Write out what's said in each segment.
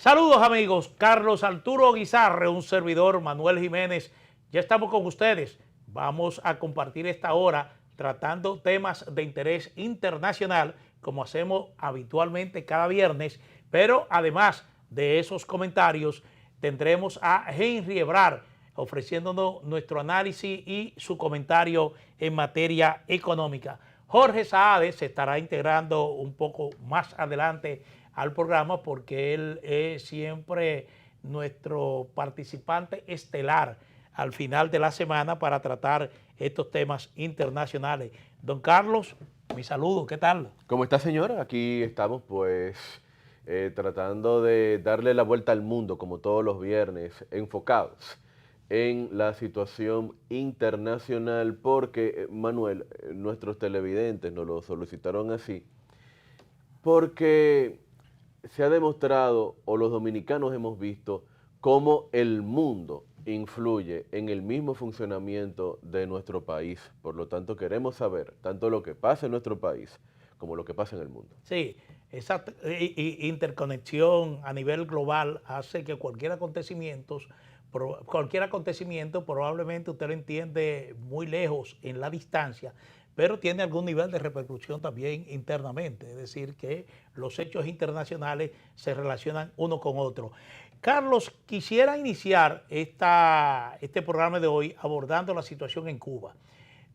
Saludos amigos, Carlos Arturo Guizarre, un servidor, Manuel Jiménez, ya estamos con ustedes. Vamos a compartir esta hora tratando temas de interés internacional, como hacemos habitualmente cada viernes, pero además de esos comentarios, tendremos a Henry Ebrard ofreciéndonos nuestro análisis y su comentario en materia económica. Jorge Saade se estará integrando un poco más adelante al programa porque él es siempre nuestro participante estelar al final de la semana para tratar estos temas internacionales. Don Carlos, mi saludo, ¿qué tal? ¿Cómo está, señora? Aquí estamos pues tratando de darle la vuelta al mundo como todos los viernes, enfocados en la situación internacional porque, Manuel, nuestros televidentes nos lo solicitaron así, porque se ha demostrado, o los dominicanos hemos visto, cómo el mundo influye en el mismo funcionamiento de nuestro país. Por lo tanto, queremos saber tanto lo que pasa en nuestro país como lo que pasa en el mundo. Sí, esa interconexión a nivel global hace que cualquier acontecimiento probablemente usted lo entiende muy lejos en la distancia, pero tiene algún nivel de repercusión también internamente, es decir, que los hechos internacionales se relacionan uno con otro. Carlos, quisiera iniciar este programa de hoy abordando la situación en Cuba.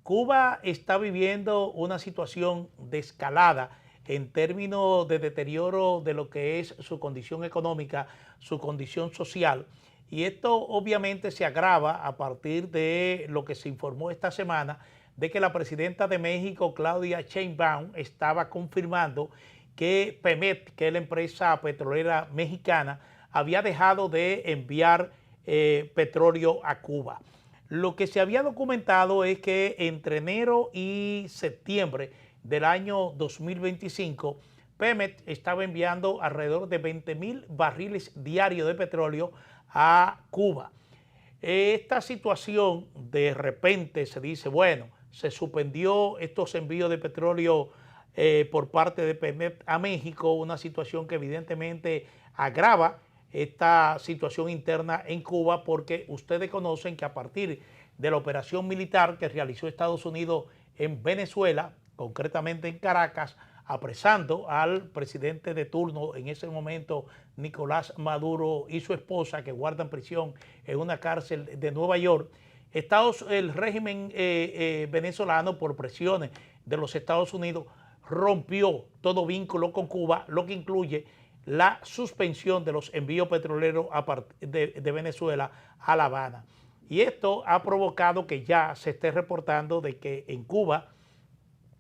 Cuba está viviendo una situación de escalada en términos de deterioro de lo que es su condición económica, su condición social, y esto obviamente se agrava a partir de lo que se informó esta semana de que la presidenta de México, Claudia Sheinbaum, estaba confirmando que Pemet, que es la empresa petrolera mexicana, había dejado de enviar petróleo a Cuba. Lo que se había documentado es que entre enero y septiembre del año 2025, Pemex estaba enviando alrededor de 20,000 barriles diarios de petróleo a Cuba. Esta situación de repente se dice, bueno, se suspendió estos envíos de petróleo por parte de Pemex a México, una situación que evidentemente agrava esta situación interna en Cuba, porque ustedes conocen que a partir de la operación militar que realizó Estados Unidos en Venezuela, concretamente en Caracas, apresando al presidente de turno en ese momento, Nicolás Maduro, y su esposa, que guardan prisión en una cárcel de Nueva York, el régimen venezolano, por presiones de los Estados Unidos, rompió todo vínculo con Cuba, lo que incluye la suspensión de los envíos petroleros de Venezuela a La Habana. Y esto ha provocado que ya se esté reportando de que en Cuba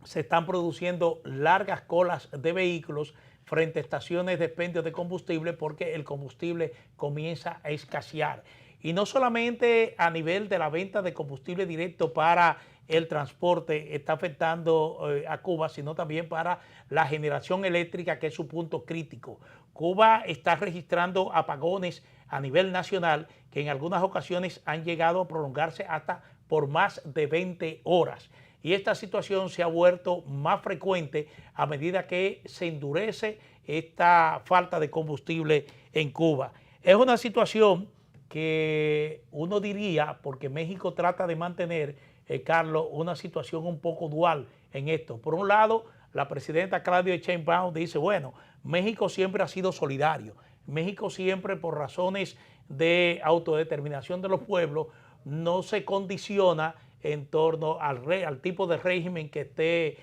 se están produciendo largas colas de vehículos frente a estaciones de expendio de combustible porque el combustible comienza a escasear. Y no solamente a nivel de la venta de combustible directo para el transporte está afectando a Cuba, sino también para la generación eléctrica, que es su punto crítico. Cuba está registrando apagones a nivel nacional que en algunas ocasiones han llegado a prolongarse hasta por más de 20 horas. Y esta situación se ha vuelto más frecuente a medida que se endurece esta falta de combustible en Cuba. Es una situación que uno diría, porque México trata de mantener, Carlos, una situación un poco dual en esto. Por un lado, la presidenta Claudia Sheinbaum dice, bueno, México siempre ha sido solidario. México siempre, por razones de autodeterminación de los pueblos, no se condiciona en torno al tipo de régimen que esté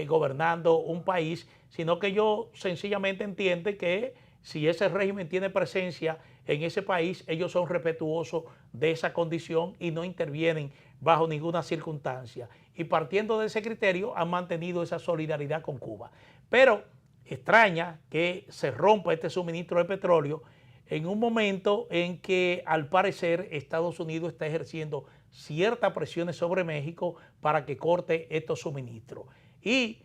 gobernando un país, sino que ellos sencillamente entienden que si ese régimen tiene presencia en ese país, ellos son respetuosos de esa condición y no intervienen bajo ninguna circunstancia. Y partiendo de ese criterio, han mantenido esa solidaridad con Cuba. Pero extraña que se rompa este suministro de petróleo en un momento en que al parecer Estados Unidos está ejerciendo ciertas presiones sobre México para que corte estos suministros. Y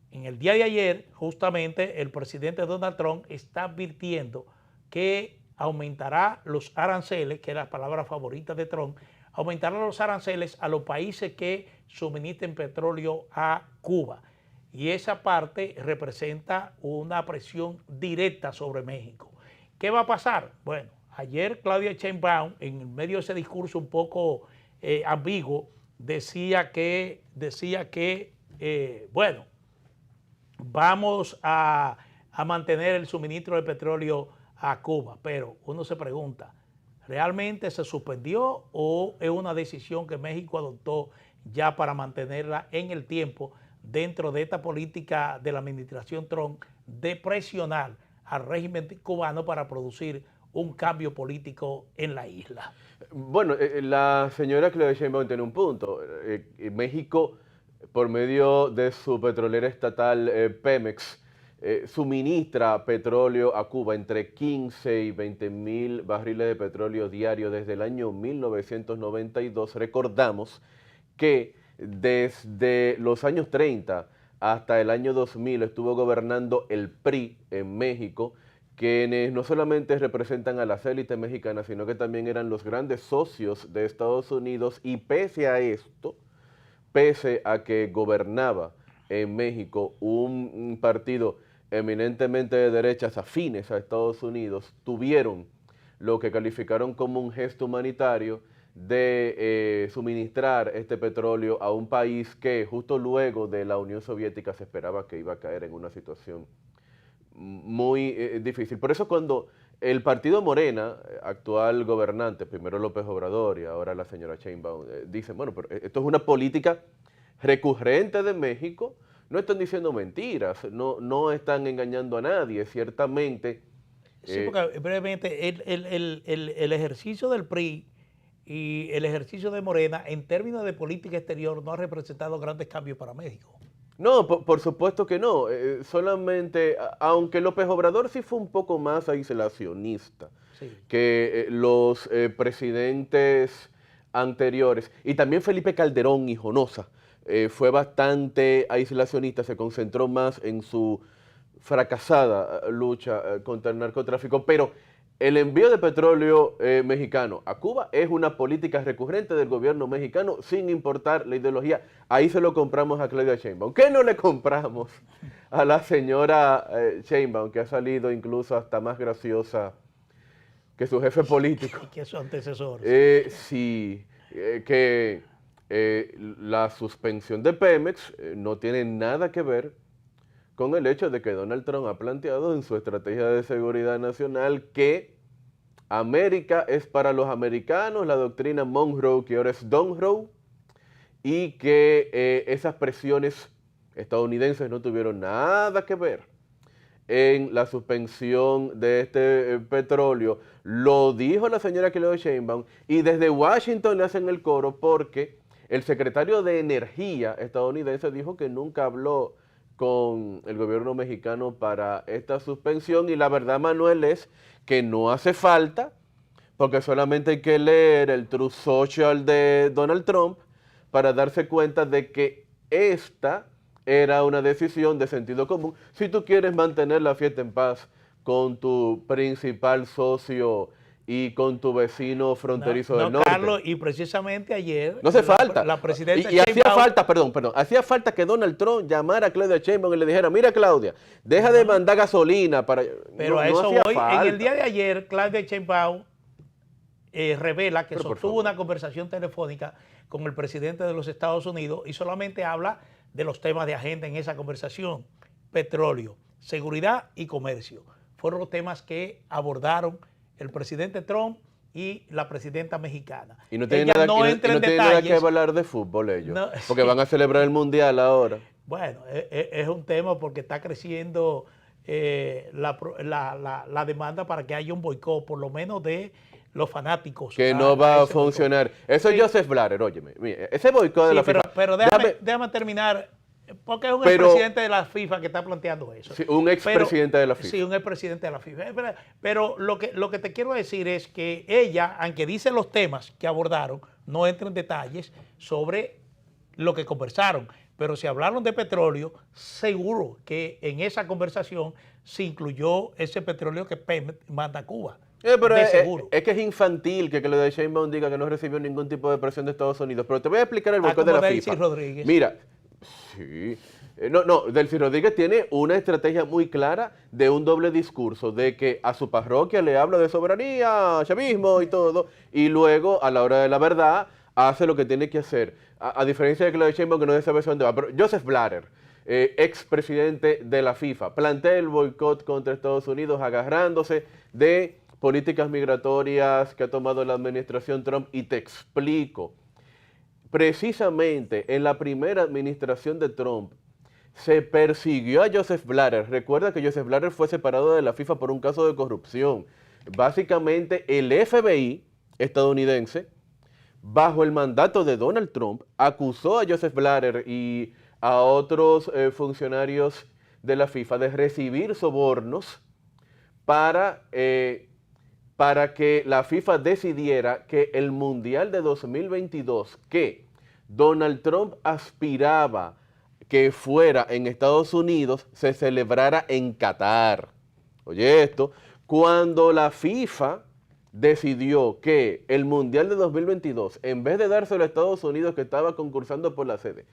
en el día de ayer, justamente, el presidente Donald Trump está advirtiendo que aumentará los aranceles, que es la palabra favorita de Trump, aumentará los aranceles a los países que suministren petróleo a Cuba. Y esa parte representa una presión directa sobre México. ¿Qué va a pasar? Bueno, ayer Claudia Sheinbaum, en medio de ese discurso un poco ambiguo, decía que bueno, vamos a mantener el suministro de petróleo a Cuba, pero uno se pregunta, ¿realmente se suspendió o es una decisión que México adoptó ya para mantenerla en el tiempo dentro de esta política de la administración Trump de presionar al régimen cubano para producir un cambio político en la isla? Bueno, la señora Claudia Sheinbaum tiene un punto. México, por medio de su petrolera estatal Pemex, suministra petróleo a Cuba entre 15 y 20 mil barriles de petróleo diario desde el año 1992. Recordamos que desde los años 30 hasta el año 2000 estuvo gobernando el PRI en México, quienes no solamente representan a las élites mexicanas, sino que también eran los grandes socios de Estados Unidos, y pese a esto, pese a que gobernaba en México un partido eminentemente de derechas afines a Estados Unidos, tuvieron lo que calificaron como un gesto humanitario de suministrar este petróleo a un país que justo luego de la Unión Soviética se esperaba que iba a caer en una situación muy difícil. Por eso cuando el partido Morena, actual gobernante, primero López Obrador y ahora la señora Sheinbaum, dicen, bueno, pero esto es una política recurrente de México, no están diciendo mentiras, no están engañando a nadie, ciertamente. Sí, porque brevemente el ejercicio del PRI y el ejercicio de Morena en términos de política exterior no ha representado grandes cambios para México. No, por supuesto que no. Solamente, aunque López Obrador sí fue un poco más aislacionista Sí. que los presidentes anteriores, y también Felipe Calderón y Honosa, fue bastante aislacionista, se concentró más en su fracasada lucha contra el narcotráfico, pero el envío de petróleo mexicano a Cuba es una política recurrente del gobierno mexicano sin importar la ideología. Ahí se lo compramos a Claudia Sheinbaum. ¿Qué no le compramos a la señora Sheinbaum, que ha salido incluso hasta más graciosa que su jefe político? Y que su antecesor. Sí, que la suspensión de Pemex no tiene nada que ver con el hecho de que Donald Trump ha planteado en su estrategia de seguridad nacional que América es para los americanos, la doctrina Monroe, que ahora es Donroe, y que esas presiones estadounidenses no tuvieron nada que ver en la suspensión de este petróleo. Lo dijo la señora Claudia Sheinbaum, y desde Washington le hacen el coro porque el secretario de Energía estadounidense dijo que nunca habló con el gobierno mexicano para esta suspensión, y la verdad, Manuel, es que no hace falta, porque solamente hay que leer el Truth Social de Donald Trump para darse cuenta de que esta era una decisión de sentido común. Si tú quieres mantener la fiesta en paz con tu principal socio y con tu vecino fronterizo del norte. Carlos, y precisamente ayer no hace falta. La presidenta y hacía falta, perdón, hacía falta que Donald Trump llamara a Claudia Sheinbaum y le dijera, mira Claudia, deja de mandar gasolina para... Pero a eso voy. En el día de ayer, Claudia Sheinbaum revela que sostuvo una conversación telefónica con el presidente de los Estados Unidos y solamente habla de los temas de agenda en esa conversación: petróleo, seguridad y comercio. Fueron los temas que abordaron el presidente Trump y la presidenta mexicana. Y no tienen nada que hablar de fútbol ellos, no, porque van a celebrar el Mundial ahora. Bueno, es un tema porque está creciendo la demanda para que haya un boicot, por lo menos de los fanáticos. Que no va a funcionar. Boicot. Eso es Joseph Blatter, óyeme. Ese boicot de la FIFA. Pero déjame terminar, porque es un expresidente de la FIFA que está planteando eso. Sí, un expresidente de la FIFA. Sí, un expresidente de la FIFA. Pero lo que te quiero decir es que ella, aunque dice los temas que abordaron, no entra en detalles sobre lo que conversaron. Pero si hablaron de petróleo, seguro que en esa conversación se incluyó ese petróleo que Pemex manda a Cuba. Pero es que es infantil que Claudia Sheinbaum diga que no recibió ningún tipo de presión de Estados Unidos. Pero te voy a explicar el boicot de la FIFA. Rodríguez. Mira, sí, Delcy Rodríguez tiene una estrategia muy clara de un doble discurso, de que a su parroquia le habla de soberanía, chavismo y todo, y luego a la hora de la verdad hace lo que tiene que hacer. A diferencia de Claudia Sheinbaum, que no sabe dónde va, pero Joseph Blatter, expresidente de la FIFA, plantea el boicot contra Estados Unidos agarrándose de políticas migratorias que ha tomado la administración Trump, y te explico. Precisamente en la primera administración de Trump se persiguió a Joseph Blatter. Recuerda que Joseph Blatter fue separado de la FIFA por un caso de corrupción. Básicamente el FBI estadounidense, bajo el mandato de Donald Trump, acusó a Joseph Blatter y a otros funcionarios de la FIFA de recibir sobornos para que la FIFA decidiera que el Mundial de 2022, que Donald Trump aspiraba que fuera en Estados Unidos, se celebrara en Qatar. Oye esto, cuando la FIFA decidió que el Mundial de 2022, en vez de dárselo a Estados Unidos, que estaba concursando por la sede,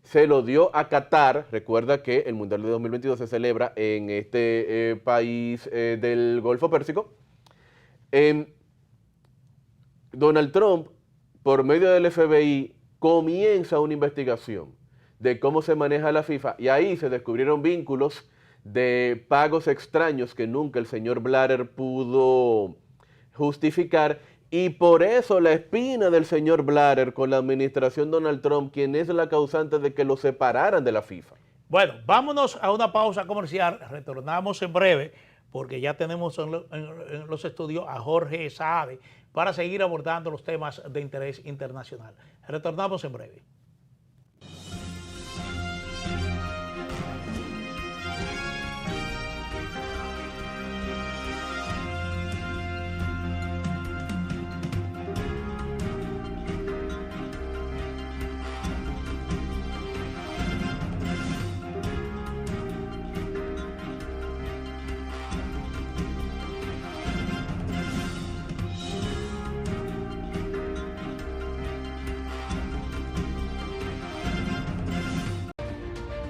se lo dio a Qatar. Recuerda que el Mundial de 2022 se celebra en este país del Golfo Pérsico. Donald Trump, por medio del FBI, comienza una investigación de cómo se maneja la FIFA, y ahí se descubrieron vínculos de pagos extraños que nunca el señor Blatter pudo justificar, y por eso la espina del señor Blatter con la administración Donald Trump, quien es la causante de que lo separaran de la FIFA. Bueno, vámonos a una pausa comercial, retornamos en breve, porque ya tenemos en los estudios a Jorge Saade para seguir abordando los temas de interés internacional. Retornamos en breve.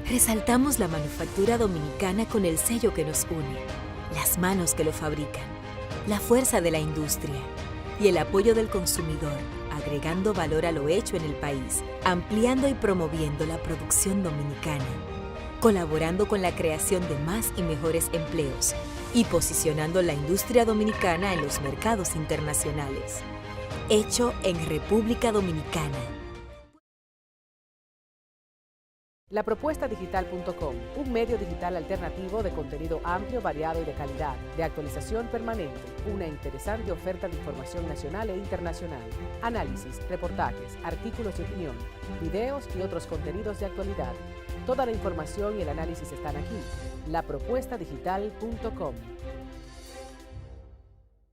Resaltamos la manufactura dominicana con el sello que nos une, las manos que lo fabrican, la fuerza de la industria y el apoyo del consumidor, agregando valor a lo hecho en el país, ampliando y promoviendo la producción dominicana, colaborando con la creación de más y mejores empleos y posicionando la industria dominicana en los mercados internacionales. Hecho en República Dominicana. Lapropuestadigital.com, un medio digital alternativo de contenido amplio, variado y de calidad, de actualización permanente, una interesante oferta de información nacional e internacional, análisis, reportajes, artículos de opinión, videos y otros contenidos de actualidad. Toda la información y el análisis están aquí. Lapropuestadigital.com.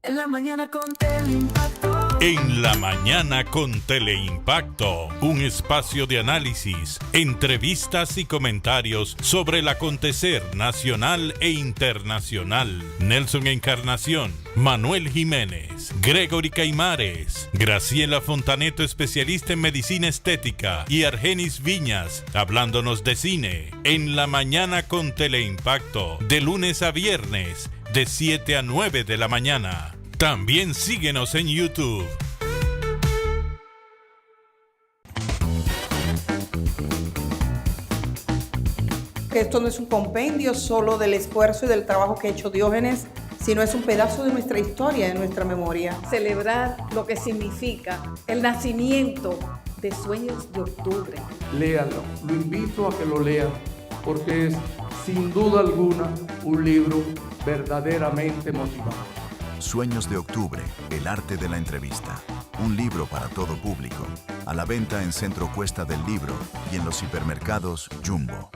En la mañana con Teleimpacto. En la mañana con Teleimpacto, un espacio de análisis, entrevistas y comentarios sobre el acontecer nacional e internacional. Nelson Encarnación, Manuel Jiménez, Gregory Caimares, Graciela Fontaneto, especialista en medicina estética, y Argenis Viñas, hablándonos de cine. En la mañana con Teleimpacto, de lunes a viernes, de 7 a 9 de la mañana. También síguenos en YouTube. Que esto no es un compendio solo del esfuerzo y del trabajo que ha hecho Diógenes, sino es un pedazo de nuestra historia, de nuestra memoria. Celebrar lo que significa el nacimiento de Sueños de Octubre. Léanlo, lo invito a que lo lean, porque es sin duda alguna un libro verdaderamente motivador. Sueños de Octubre, el arte de la entrevista. Un libro para todo público. A la venta en Centro Cuesta del Libro y en los hipermercados Jumbo.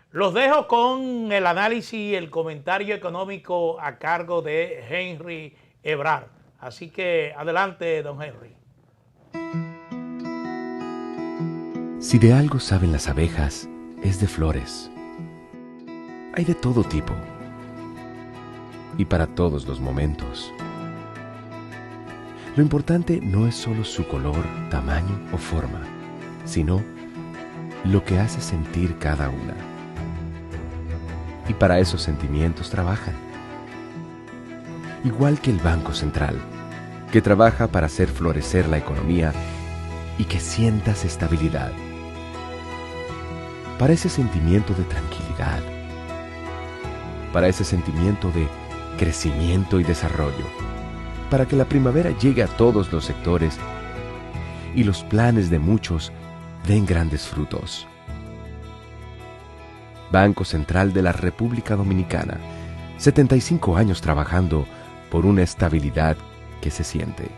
Los dejo con el análisis y el comentario económico a cargo de Henry Ebrard. Así que adelante, don Henry. Si de algo saben las abejas, es de flores. Hay de todo tipo y para todos los momentos. Lo importante no es solo su color, tamaño o forma, sino lo que hace sentir cada una. Y para esos sentimientos trabajan. Igual que el Banco Central, que trabaja para hacer florecer la economía y que sientas estabilidad. Para ese sentimiento de tranquilidad. Para ese sentimiento de crecimiento y desarrollo. Para que la primavera llegue a todos los sectores y los planes de muchos den grandes frutos. Banco Central de la República Dominicana, 75 años trabajando por una estabilidad que se siente.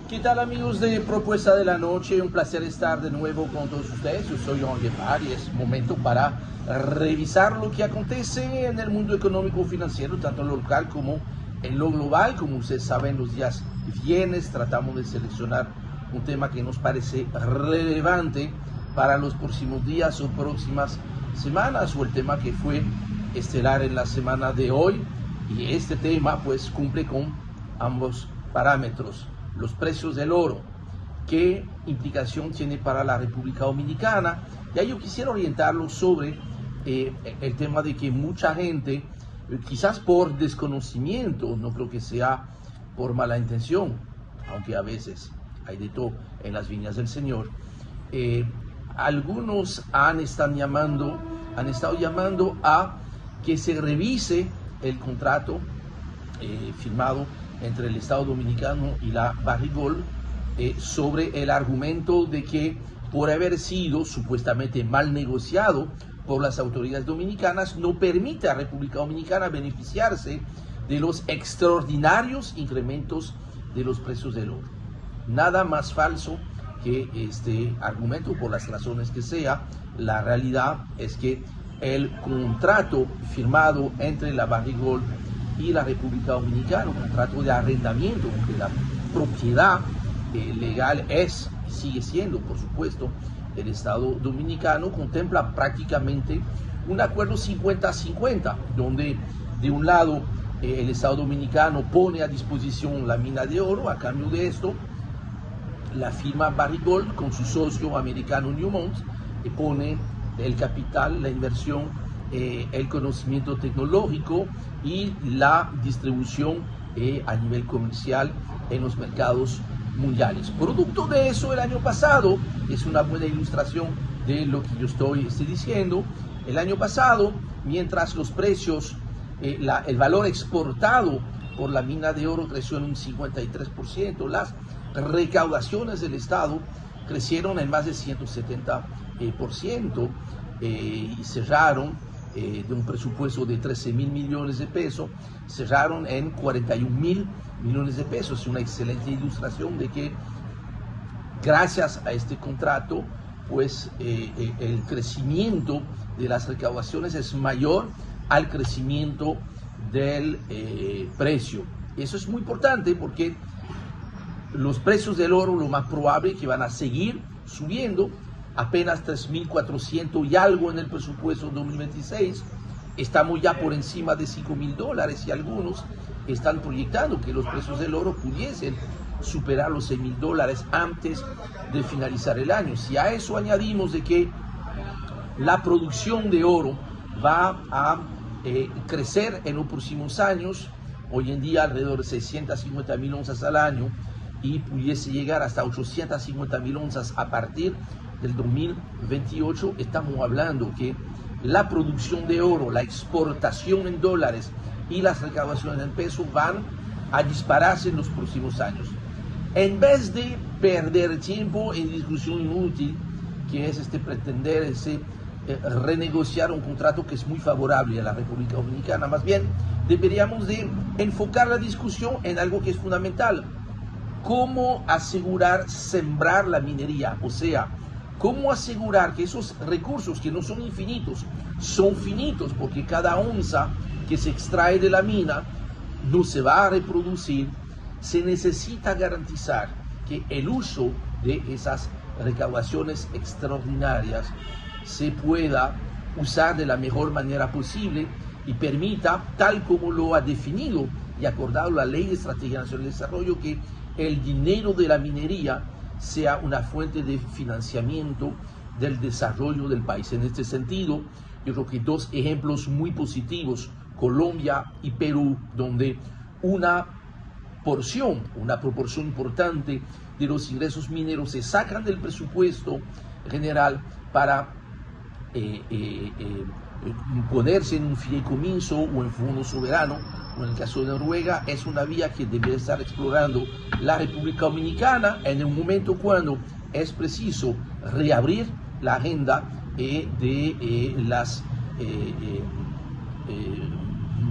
¿Qué tal, amigos de Propuesta de la Noche? Un placer estar de nuevo con todos ustedes. Yo soy Joan Guevara y es momento para revisar lo que acontece en el mundo económico financiero, tanto en lo local como en lo global. Como ustedes saben, los días viernes tratamos de seleccionar un tema que nos parece relevante para los próximos días o próximas semanas, o el tema que fue estelar en la semana de hoy. Y este tema pues cumple con ambos parámetros. Los precios del oro, qué implicación tiene para la República Dominicana. Ya yo quisiera orientarlos sobre el tema de que mucha gente, quizás por desconocimiento, no creo que sea por mala intención, aunque a veces hay de todo en las viñas del Señor, algunos han estado llamando a que se revise el contrato firmado entre el Estado Dominicano y la Barrick-Gold sobre el argumento de que por haber sido supuestamente mal negociado por las autoridades dominicanas, no permite a República Dominicana beneficiarse de los extraordinarios incrementos de los precios del oro. Nada más falso que este argumento, por las razones que sea. La realidad es que el contrato firmado entre la Barrick-Gold y la República Dominicana, un contrato de arrendamiento, aunque la propiedad legal es y sigue siendo, por supuesto, el Estado Dominicano, contempla prácticamente un acuerdo 50-50, donde de un lado el Estado Dominicano pone a disposición la mina de oro. A cambio de esto, la firma Barrick-Gold con su socio americano Newmont pone el capital, la inversión, el conocimiento tecnológico y la distribución a nivel comercial en los mercados mundiales. Producto de eso, el año pasado, es una buena ilustración de lo que yo estoy diciendo. El año pasado, mientras los precios, el valor exportado por la mina de oro creció en un 53%, las recaudaciones del Estado crecieron en más de 170%, y cerraron de un presupuesto de 13.000 millones de pesos, cerraron en 41.000 millones de pesos. Es una excelente ilustración de que gracias a este contrato, pues el crecimiento de las recaudaciones es mayor al crecimiento del precio. Y eso es muy importante porque los precios del oro, lo más probable es que van a seguir subiendo. Apenas 3.400 y algo en el presupuesto 2026. Estamos ya por encima de $5.000 y algunos están proyectando que los precios del oro pudiesen superar los $6.000 antes de finalizar el año. Si a eso añadimos de que la producción de oro va a crecer en los próximos años, hoy en día alrededor de 650.000 onzas al año, y pudiese llegar hasta 850.000 onzas a partir del 2028, estamos hablando que la producción de oro, la exportación en dólares y las recaudaciones en pesos van a dispararse en los próximos años. En vez de perder tiempo en discusión inútil, que es pretender renegociar un contrato que es muy favorable a la República Dominicana, más bien deberíamos de enfocar la discusión en algo que es fundamental: cómo asegurar sembrar la minería, o sea, cómo asegurar que esos recursos, que no son infinitos, son finitos, porque cada onza que se extrae de la mina no se va a reproducir, se necesita garantizar que el uso de esas recaudaciones extraordinarias se pueda usar de la mejor manera posible y permita, tal como lo ha definido y acordado la Ley de Estrategia Nacional de Desarrollo, que el dinero de la minería sea una fuente de financiamiento del desarrollo del país. En este sentido, yo creo que dos ejemplos muy positivos, Colombia y Perú, donde una proporción importante de los ingresos mineros se sacan del presupuesto general para ponerse en un fideicomiso o en fondo soberano, o en el caso de Noruega, es una vía que debe estar explorando la República Dominicana en un momento cuando es preciso reabrir la agenda de las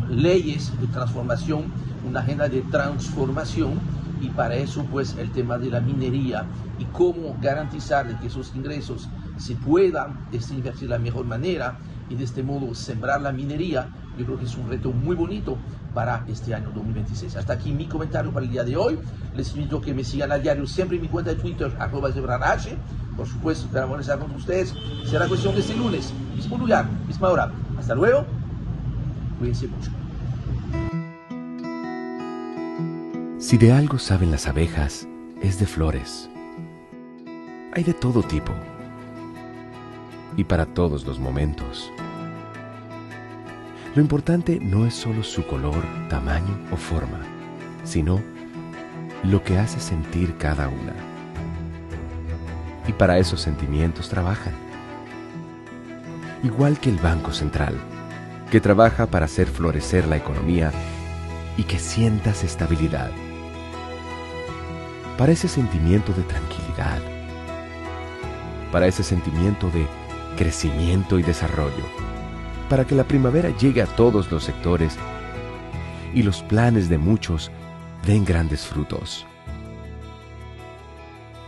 leyes de transformación, una agenda de transformación, y para eso pues el tema de la minería y cómo garantizar de que esos ingresos se puedan invertir de la mejor manera y de este modo sembrar la minería, yo creo que es un reto muy bonito para este año 2026. Hasta aquí mi comentario para el día de hoy. Les invito a que me sigan a diario siempre en mi cuenta de Twitter, @zebrarh. Por supuesto, esperamos estar con ustedes. Será cuestión de este lunes, mismo lugar, misma hora. Hasta luego. Cuídense mucho. Si de algo saben las abejas, es de flores. Hay de todo tipo y para todos los momentos. Lo importante no es solo su color, tamaño o forma, sino lo que hace sentir cada una. Y para esos sentimientos trabajan. Igual que el Banco Central, que trabaja para hacer florecer la economía y que sientas estabilidad. Para ese sentimiento de tranquilidad. Para ese sentimiento de crecimiento y desarrollo. Para que la primavera llegue a todos los sectores y los planes de muchos den grandes frutos.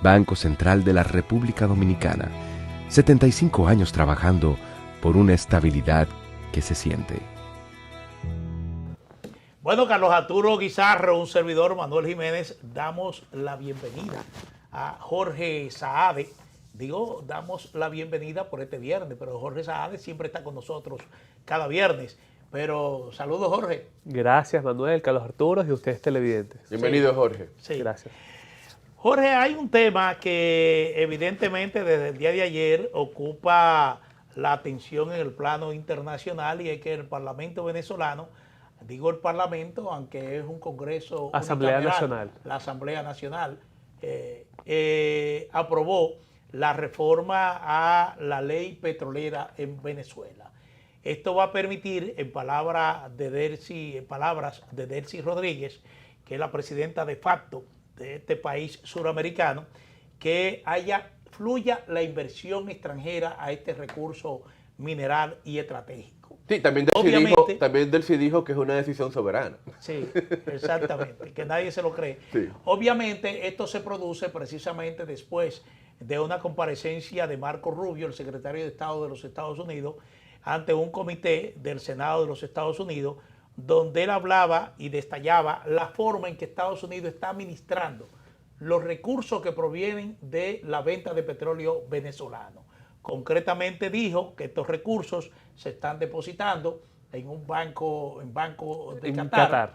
Banco Central de la República Dominicana, 75 años trabajando por una estabilidad que se siente. Bueno, Carlos Arturo Guizarro, un servidor, Manuel Jiménez, damos la bienvenida a Jorge Saade. Digo, damos la bienvenida por este viernes, pero Jorge Saade siempre está con nosotros cada viernes. Pero saludos, Jorge. Gracias, Manuel, Carlos Arturo y ustedes televidentes. Bienvenido, Jorge. Sí. Gracias. Jorge, hay un tema que evidentemente desde el día de ayer ocupa la atención en el plano internacional, y es que el Parlamento venezolano, digo el Parlamento, aunque es un Congreso Asamblea Nacional, la Asamblea Nacional, aprobó la reforma a la ley petrolera en Venezuela. Esto va a permitir, en palabras de Delcy Rodríguez, que es la presidenta de facto de este país suramericano, que fluya la inversión extranjera a este recurso mineral y estratégico. Sí, también Delcy dijo que es una decisión soberana. Sí, exactamente, que nadie se lo cree. Sí. Obviamente esto se produce precisamente después de una comparecencia de Marco Rubio, el secretario de Estado de los Estados Unidos, ante un comité del Senado de los Estados Unidos, donde él hablaba y detallaba la forma en que Estados Unidos está administrando los recursos que provienen de la venta de petróleo venezolano. Concretamente dijo que estos recursos se están depositando en un banco de Qatar.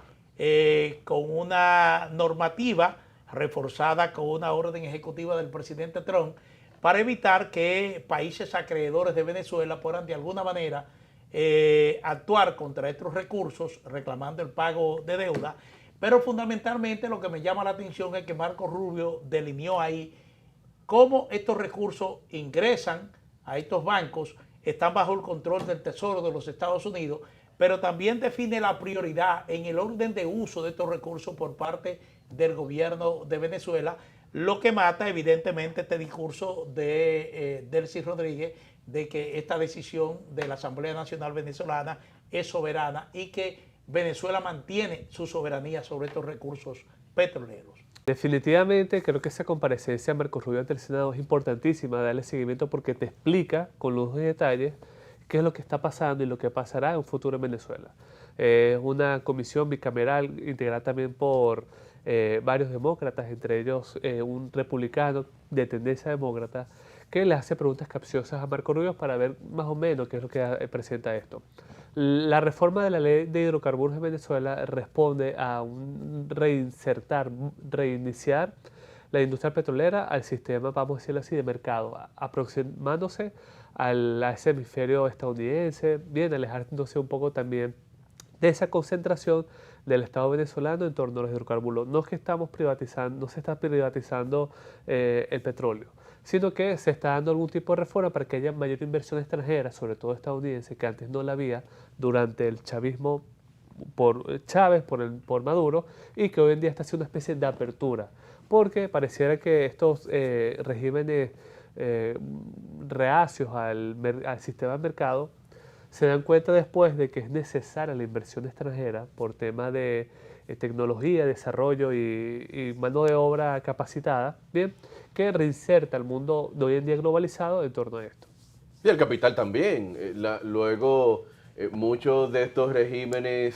Con una normativa reforzada con una orden ejecutiva del presidente Trump, para evitar que países acreedores de Venezuela puedan de alguna manera actuar contra estos recursos reclamando el pago de deuda. Pero fundamentalmente lo que me llama la atención es que Marco Rubio delineó ahí cómo estos recursos ingresan a estos bancos, están bajo el control del Tesoro de los Estados Unidos, pero también define la prioridad en el orden de uso de estos recursos por parte del gobierno de Venezuela, lo que mata evidentemente este discurso de Delcy Rodríguez de que esta decisión de la Asamblea Nacional Venezolana es soberana y que Venezuela mantiene su soberanía sobre estos recursos petroleros. Definitivamente creo que esa comparecencia de Marco Rubio ante el Senado es importantísima, darle seguimiento porque te explica con lujos y detalles qué es lo que está pasando y lo que pasará en un futuro en Venezuela. Es una comisión bicameral integrada también por varios demócratas, entre ellos un republicano de tendencia demócrata, que le hace preguntas capciosas a Marco Rubio para ver más o menos qué es lo que presenta esto. La reforma de la ley de hidrocarburos en Venezuela responde a un reiniciar la industria petrolera al sistema, vamos a decirlo así, de mercado, aproximándose a ese hemisferio estadounidense, bien alejándose un poco también de esa concentración del Estado venezolano en torno a los hidrocarburos. No es que estamos privatizando, no se está privatizando el petróleo, sino que se está dando algún tipo de reforma para que haya mayor inversión extranjera, sobre todo estadounidense, que antes no la había durante el chavismo por Chávez, por Maduro, y que hoy en día está haciendo una especie de apertura, porque pareciera que estos regímenes reacios al sistema de mercado se dan cuenta después de que es necesaria la inversión extranjera por tema de tecnología, desarrollo y mano de obra capacitada, bien, que reinserta el mundo de hoy en día globalizado en torno a esto. Y el capital también. Luego, muchos de estos regímenes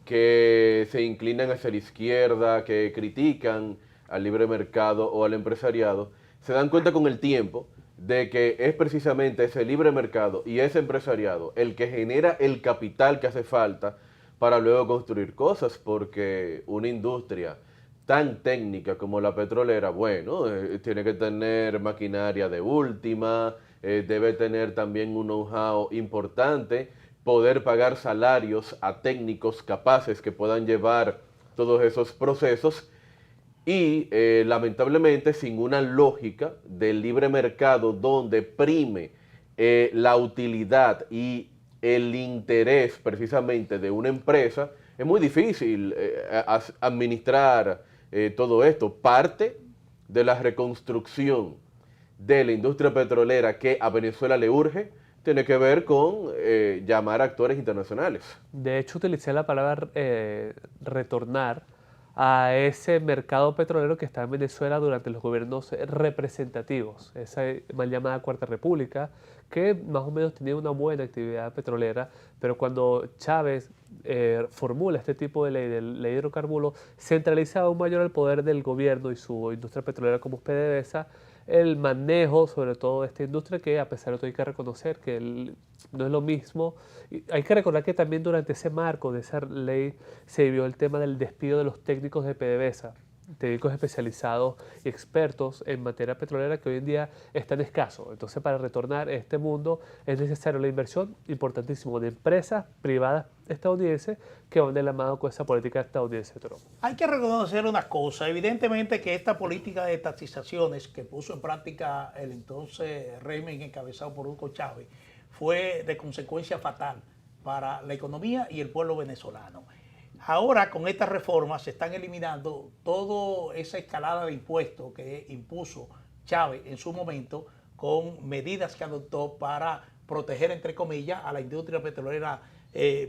que se inclinan hacia la izquierda, que critican al libre mercado o al empresariado, se dan cuenta con el tiempo de que es precisamente ese libre mercado y ese empresariado el que genera el capital que hace falta para luego construir cosas, porque una industria tan técnica como la petrolera, bueno, tiene que tener maquinaria de última, debe tener también un know-how importante, poder pagar salarios a técnicos capaces que puedan llevar todos esos procesos y lamentablemente sin una lógica del libre mercado donde prime la utilidad y el interés precisamente de una empresa, es muy difícil administrar todo esto. Parte de la reconstrucción de la industria petrolera que a Venezuela le urge tiene que ver con llamar a actores internacionales. De hecho, utilicé la palabra retornar a ese mercado petrolero que está en Venezuela durante los gobiernos representativos, esa mal llamada Cuarta República, que más o menos tenía una buena actividad petrolera, pero cuando Chávez formula este tipo de ley de hidrocarburos, centraliza aún mayor el poder del gobierno y su industria petrolera como PDVSA, el manejo sobre todo de esta industria, que a pesar de todo hay que reconocer que no es lo mismo. Y hay que recordar que también durante ese marco de esa ley se vio el tema del despido de los técnicos de PDVSA, técnicos especializados y expertos en materia petrolera que hoy en día están escasos. Entonces, para retornar a este mundo es necesaria la inversión importantísima de empresas privadas estadounidenses que van de la mano con esa política estadounidense de Trump. Hay que reconocer una cosa, evidentemente que esta política de estatizaciones que puso en práctica el entonces régimen encabezado por Hugo Chávez fue de consecuencia fatal para la economía y el pueblo venezolano. Ahora, con esta reforma se están eliminando toda esa escalada de impuestos que impuso Chávez en su momento con medidas que adoptó para proteger, entre comillas, a la industria petrolera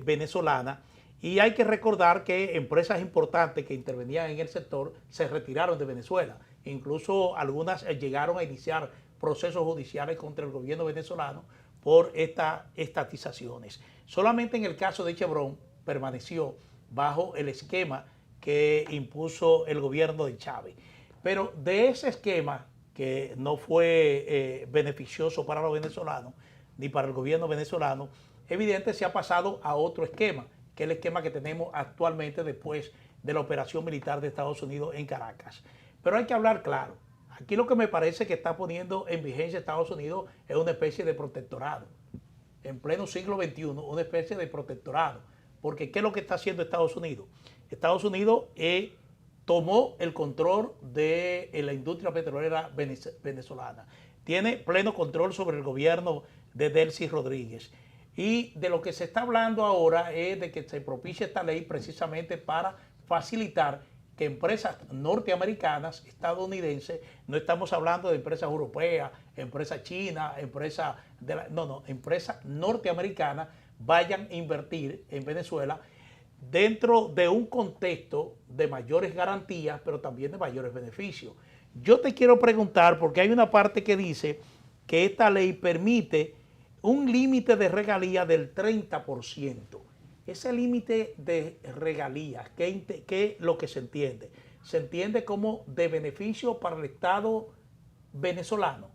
venezolana. Y hay que recordar que empresas importantes que intervenían en el sector se retiraron de Venezuela. Incluso algunas llegaron a iniciar procesos judiciales contra el gobierno venezolano por estas estatizaciones. Solamente en el caso de Chevron permaneció bajo el esquema que impuso el gobierno de Chávez. Pero de ese esquema, que no fue beneficioso para los venezolanos ni para el gobierno venezolano, evidente se ha pasado a otro esquema, que es el esquema que tenemos actualmente después de la operación militar de Estados Unidos en Caracas. Pero hay que hablar claro. Aquí lo que me parece que está poniendo en vigencia Estados Unidos es una especie de protectorado. En pleno siglo XXI, una especie de protectorado. Porque ¿qué es lo que está haciendo Estados Unidos? Estados Unidos tomó el control de la industria petrolera venezolana. Tiene pleno control sobre el gobierno de Delcy Rodríguez. Y de lo que se está hablando ahora es de que se propicie esta ley precisamente para facilitar que empresas norteamericanas, estadounidenses, no estamos hablando de empresas europeas, empresas chinas, empresas norteamericanas, vayan a invertir en Venezuela dentro de un contexto de mayores garantías, pero también de mayores beneficios. Yo te quiero preguntar, porque hay una parte que dice que esta ley permite un límite de regalía del 30%. ese límite de regalías, ¿qué es lo que se entiende? Se entiende como de beneficio para el Estado venezolano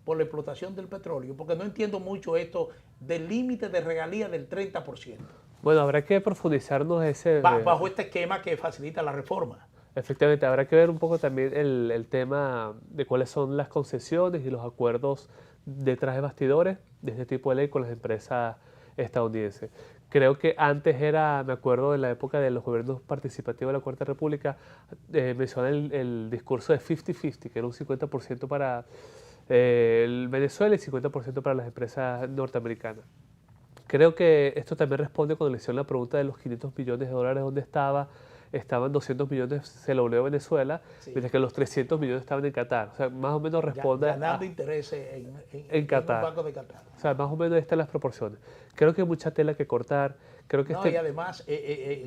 por la explotación del petróleo, porque no entiendo mucho esto del límite de regalías del 30%. Bueno, habrá que profundizarnos bajo este esquema que facilita la reforma. Efectivamente, habrá que ver un poco también el tema de cuáles son las concesiones y los acuerdos detrás de bastidores de este tipo de ley con las empresas estadounidenses. Creo que antes me acuerdo de la época de los gobiernos participativos de la Cuarta República, mencionan el discurso de 50-50, que era un 50% para el Venezuela y 50% para las empresas norteamericanas. Creo que esto también responde cuando le hicieron la pregunta de los 500 millones de dólares, ¿dónde estaban 200 millones se lo volvió a Venezuela, mientras que los 300 millones estaban en Qatar. O sea, más o menos responde ganando intereses en Qatar. un banco de Qatar. O sea, más o menos están las proporciones. Creo que hay mucha tela que cortar. Creo que y además,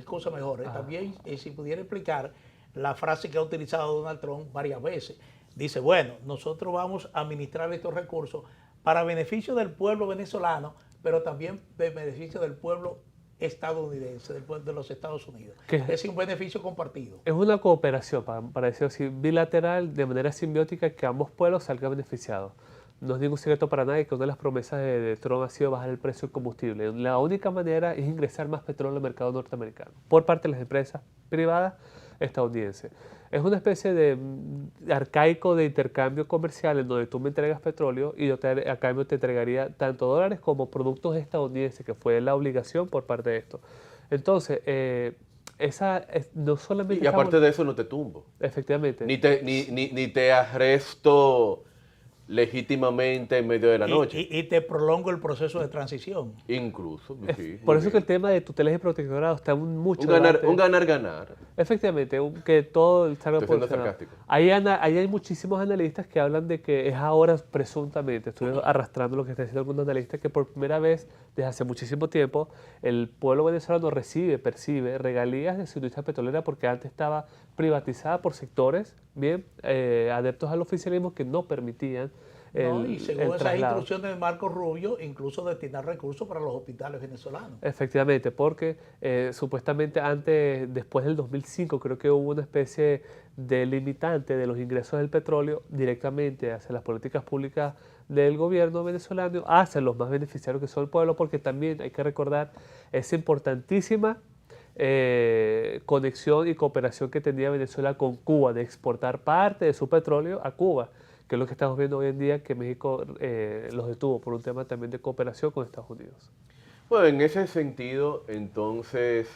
cosa mejor, también si pudiera explicar la frase que ha utilizado Donald Trump varias veces. Dice, bueno, nosotros vamos a administrar estos recursos para beneficio del pueblo venezolano, pero también de beneficio del pueblo estadounidense, del pueblo de los Estados Unidos. Es un beneficio compartido. Es una cooperación, para decirlo así, bilateral, de manera simbiótica, que ambos pueblos salgan beneficiados. No es ningún secreto para nadie que una de las promesas de Trump ha sido bajar el precio del combustible. La única manera es ingresar más petróleo al mercado norteamericano por parte de las empresas privadas estadounidenses. Es una especie de arcaico de intercambio comercial en donde tú me entregas petróleo y yo a cambio te entregaría tanto dólares como productos estadounidenses, que fue la obligación por parte de esto. Entonces, no solamente... Y aparte de eso no te tumbo. Efectivamente. Ni te arresto legítimamente en medio de la noche. Y te prolongo el proceso de transición. Incluso. Sí, por eso que el tema de tutelas y protectorado está mucho un ganar-ganar. Efectivamente, que todo salga por sarcástico. Ahí hay muchísimos analistas que hablan de que es ahora, presuntamente, estoy arrastrando lo que están diciendo algunos analistas, que por primera vez desde hace muchísimo tiempo el pueblo venezolano percibe regalías de su industria petrolera, porque antes estaba privatizada por sectores bien adeptos al oficialismo que no permitían y según esas instrucciones de Marco Rubio, incluso destinar recursos para los hospitales venezolanos. Efectivamente, porque supuestamente después del 2005, creo que hubo una especie de limitante de los ingresos del petróleo directamente hacia las políticas públicas del gobierno venezolano, hacia los más beneficiarios que son el pueblo, porque también hay que recordar esa importantísima conexión y cooperación que tenía Venezuela con Cuba, de exportar parte de su petróleo a Cuba, que es lo que estamos viendo hoy en día, que México los detuvo por un tema también de cooperación con Estados Unidos. Bueno, en ese sentido, entonces,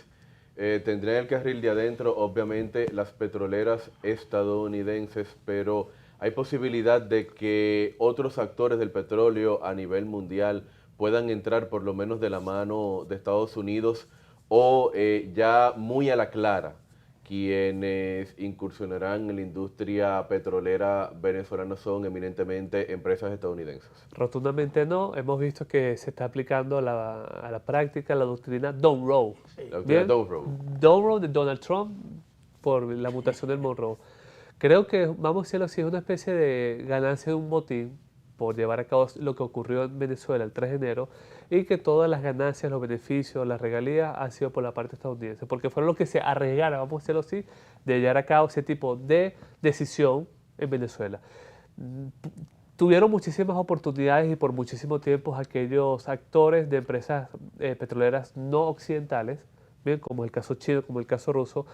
tendría el carril de adentro, obviamente, las petroleras estadounidenses, pero hay posibilidad de que otros actores del petróleo a nivel mundial puedan entrar por lo menos de la mano de Estados Unidos, o ya muy a la clara, quienes incursionarán en la industria petrolera venezolana son eminentemente empresas estadounidenses. Rotundamente no. Hemos visto que se está aplicando a la práctica la doctrina Don't Row. Sí. La doctrina Don't Row. Don't Row de Donald Trump por la mutación del Monroe. Creo que, vamos a decirlo así, es una especie de ganancia de un botín por llevar a cabo lo que ocurrió en Venezuela el 3 de enero, y que todas las ganancias, los beneficios, las regalías han sido por la parte estadounidense, porque fueron los que se arriesgaron, vamos a decirlo así, de llevar a cabo ese tipo de decisión en Venezuela. Tuvieron muchísimas oportunidades y por muchísimo tiempo aquellos actores de empresas petroleras no occidentales, bien, como el caso chino, como el caso ruso,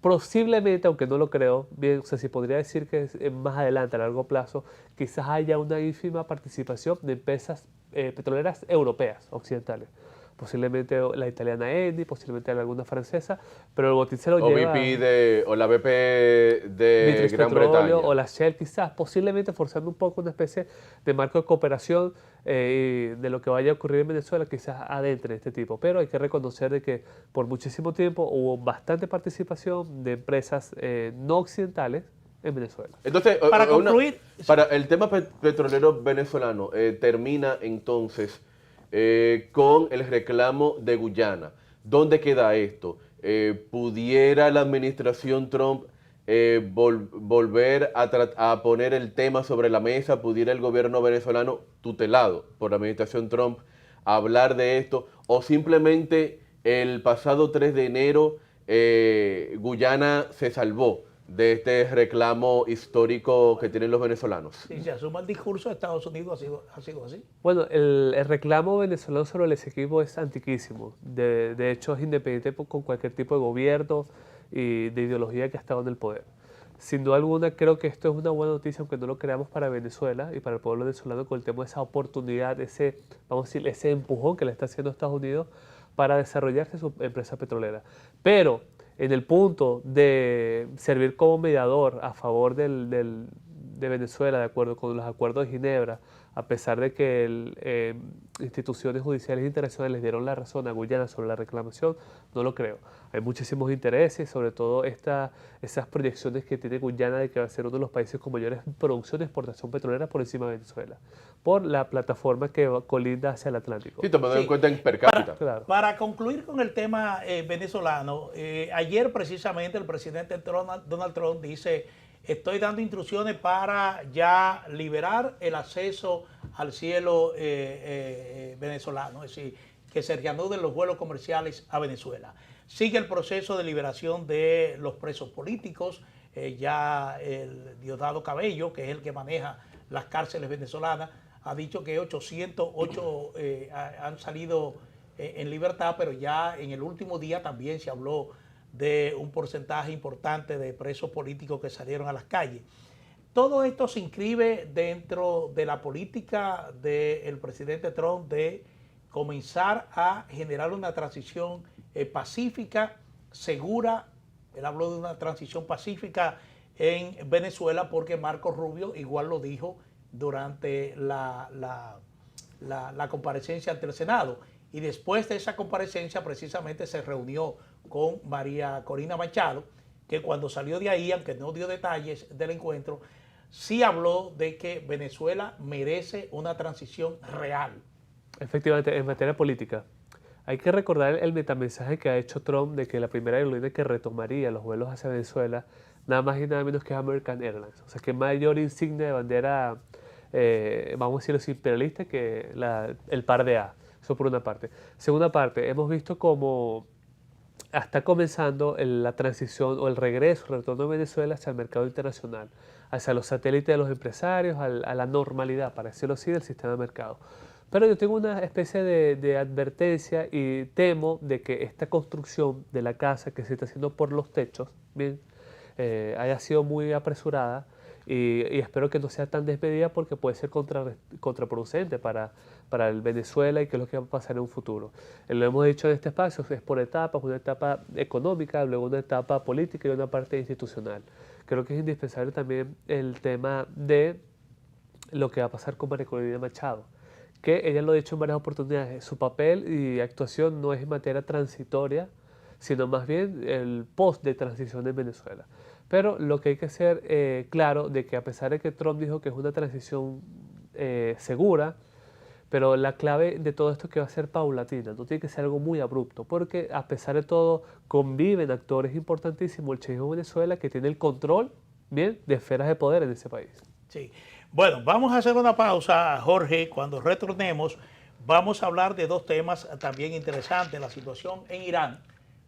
posiblemente, aunque no lo creo, bien, o sea, si podría decir que más adelante, a largo plazo, quizás haya una ínfima participación de empresas petroleras europeas, occidentales. Posiblemente la italiana Eni, posiblemente alguna francesa, pero el botín se lo lleva... o la BP de Gran Bretaña. O la Shell, quizás, posiblemente forzando un poco una especie de marco de cooperación de lo que vaya a ocurrir en Venezuela, quizás adentre este tipo. Pero hay que reconocer de que por muchísimo tiempo hubo bastante participación de empresas no occidentales en Venezuela. Entonces, para concluir... para el tema petrolero venezolano, termina entonces... con el reclamo de Guyana. ¿Dónde queda esto? ¿Pudiera la administración Trump volver a poner el tema sobre la mesa? ¿Pudiera el gobierno venezolano, tutelado por la administración Trump, hablar de esto? ¿O simplemente el pasado 3 de enero Guyana se salvó de este reclamo histórico que tienen los venezolanos. Si se asuma el discurso de Estados Unidos, ha sido así. Bueno, el reclamo venezolano sobre el Esequibo es antiquísimo. De hecho, es independiente con cualquier tipo de gobierno y de ideología que ha estado en el poder. Sin duda alguna, creo que esto es una buena noticia, aunque no lo creamos para Venezuela y para el pueblo venezolano, con el tema de esa oportunidad, vamos a decir, ese empujón que le está haciendo Estados Unidos para desarrollarse su empresa petrolera. Pero en el punto de servir como mediador a favor de Venezuela, de acuerdo con los acuerdos de Ginebra, a pesar de que instituciones judiciales internacionales dieron la razón a Guyana sobre la reclamación, no lo creo. Hay muchísimos intereses, sobre todo esas proyecciones que tiene Guyana de que va a ser uno de los países con mayores producción y exportación petrolera por encima de Venezuela, por la plataforma que colinda hacia el Atlántico. Sí, tomando en cuenta en per cápita. Para concluir con el tema venezolano, ayer precisamente el presidente Donald Trump dice: estoy dando instrucciones para ya liberar el acceso al cielo venezolano, es decir, que se reanuden los vuelos comerciales a Venezuela. Sigue el proceso de liberación de los presos políticos, ya el Diosdado Cabello, que es el que maneja las cárceles venezolanas, ha dicho que 808 han salido en libertad, pero ya en el último día también se habló de un porcentaje importante de presos políticos que salieron a las calles. Todo esto se inscribe dentro de la política del presidente Trump de comenzar a generar una transición pacífica, segura. Él habló de una transición pacífica en Venezuela porque Marco Rubio igual lo dijo durante la comparecencia ante el Senado. Y después de esa comparecencia precisamente se reunió con María Corina Machado, que cuando salió de ahí, aunque no dio detalles del encuentro, sí habló de que Venezuela merece una transición real. Efectivamente, en materia política, hay que recordar el metamensaje que ha hecho Trump de que la primera aerolínea que retomaría los vuelos hacia Venezuela, nada más y nada menos que American Airlines. O sea, que mayor insignia de bandera, vamos a decirlo, imperialista que el par de A. Eso por una parte. Segunda parte, hemos visto cómo está comenzando la transición o el regreso, el retorno de Venezuela hacia el mercado internacional, hacia los satélites de los empresarios, a la normalidad, para decirlo así, del sistema de mercado. Pero yo tengo una especie de advertencia y temo de que esta construcción de la casa que se está haciendo por los techos, bien, haya sido muy apresurada y espero que no sea tan desmedida porque puede ser contraproducente para el Venezuela y que es lo que va a pasar en un futuro. Lo hemos dicho en este espacio, es por etapas, una etapa económica, luego una etapa política y una parte institucional. Creo que es indispensable también el tema de lo que va a pasar con María Corina Machado, que ella lo ha dicho en varias oportunidades, su papel y actuación no es en materia transitoria, sino más bien el post de transición en Venezuela. Pero lo que hay que ser claro de que a pesar de que Trump dijo que es una transición segura, pero la clave de todo esto es que va a ser paulatina, no tiene que ser algo muy abrupto, porque a pesar de todo conviven actores importantísimos, el chavismo de Venezuela, que tiene el control, bien, de esferas de poder en ese país. Sí. Bueno, vamos a hacer una pausa, Jorge. Cuando retornemos, vamos a hablar de dos temas también interesantes, la situación en Irán,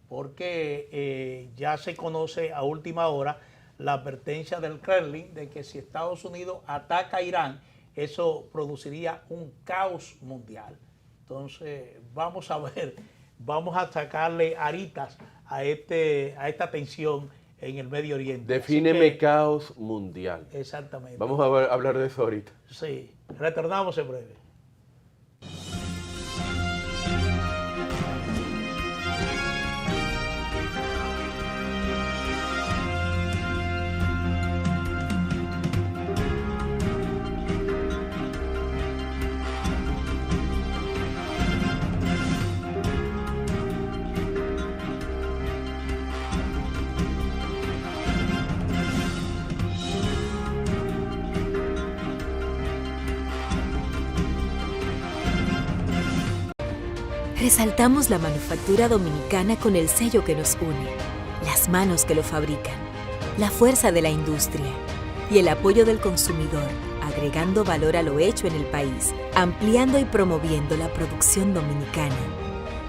porque ya se conoce a última hora la advertencia del Kremlin de que si Estados Unidos ataca a Irán, eso produciría un caos mundial. Entonces, vamos a ver, vamos a sacarle aritas a esta tensión en el Medio Oriente. Defíneme caos mundial. Exactamente. Vamos a hablar de eso ahorita. Sí, retornamos en breve. Resaltamos la manufactura dominicana con el sello que nos une, las manos que lo fabrican, la fuerza de la industria y el apoyo del consumidor, agregando valor a lo hecho en el país, ampliando y promoviendo la producción dominicana.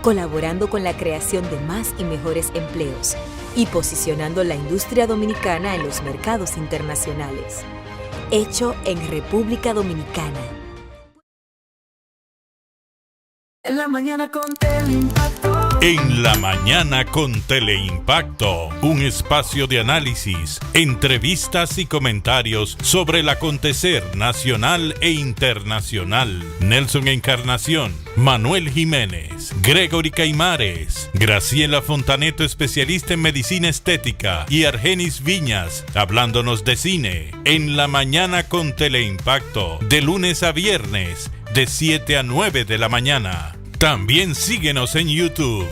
colaborando con la creación de más y mejores empleos y posicionando la industria dominicana en los mercados internacionales. Hecho en República Dominicana. En la mañana con Teleimpacto. En la mañana con Teleimpacto, un espacio de análisis, entrevistas y comentarios sobre el acontecer nacional e internacional. Nelson Encarnación, Manuel Jiménez, Gregory Caimares, Graciela Fontaneto, especialista en medicina estética, y Argenis Viñas, hablándonos de cine. En la mañana con Teleimpacto, de lunes a viernes, de 7 a 9 de la mañana. También síguenos en YouTube.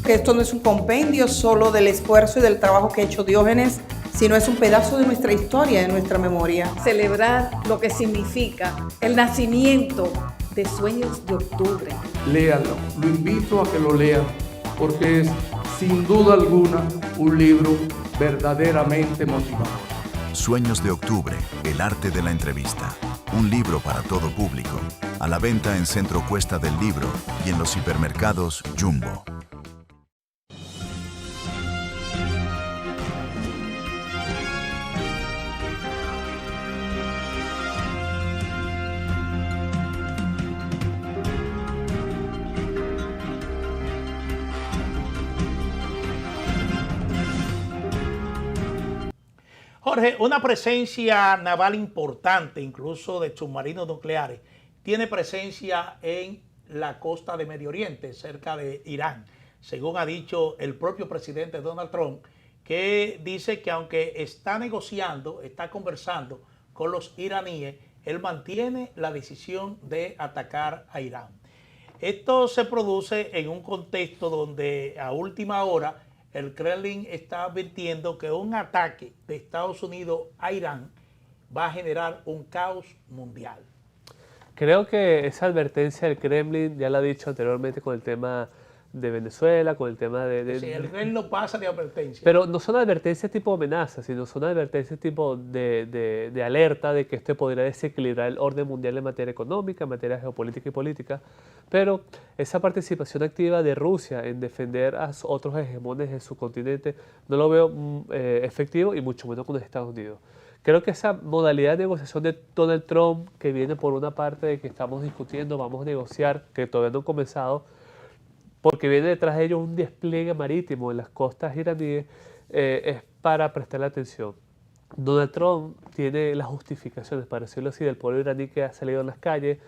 Que esto no es un compendio solo del esfuerzo y del trabajo que ha hecho Diógenes, sino es un pedazo de nuestra historia, de nuestra memoria. Celebrar lo que significa el nacimiento de Sueños de Octubre. Léanlo, lo invito a que lo lean, porque es sin duda alguna un libro verdaderamente motivador. Sueños de Octubre, el arte de la entrevista. Un libro para todo público. A la venta en Centro Cuesta del Libro y en los hipermercados Jumbo. Jorge, una presencia naval importante, incluso de submarinos nucleares, tiene presencia en la costa de Medio Oriente, cerca de Irán, según ha dicho el propio presidente Donald Trump, que dice que aunque está negociando, está conversando con los iraníes, él mantiene la decisión de atacar a Irán. Esto se produce en un contexto donde a última hora el Kremlin está advirtiendo que un ataque de Estados Unidos a Irán va a generar un caos mundial. Creo que esa advertencia del Kremlin ya la ha dicho anteriormente con el tema de Venezuela, con el tema de Sí, el Kremlin no pasa de advertencia. Pero no son advertencias tipo amenazas, sino son advertencias tipo de alerta de que esto podría desequilibrar el orden mundial en materia económica, en materia geopolítica y política. Pero esa participación activa de Rusia en defender a otros hegemones en su continente no lo veo efectivo, y mucho menos con los Estados Unidos. Creo que esa modalidad de negociación de Donald Trump, que viene por una parte de que estamos discutiendo, vamos a negociar, que todavía no han comenzado, porque viene detrás de ellos un despliegue marítimo en las costas iraníes, es para prestarle atención. Donald Trump tiene las justificaciones, para decirlo así, del pueblo iraní que ha salido en las calles.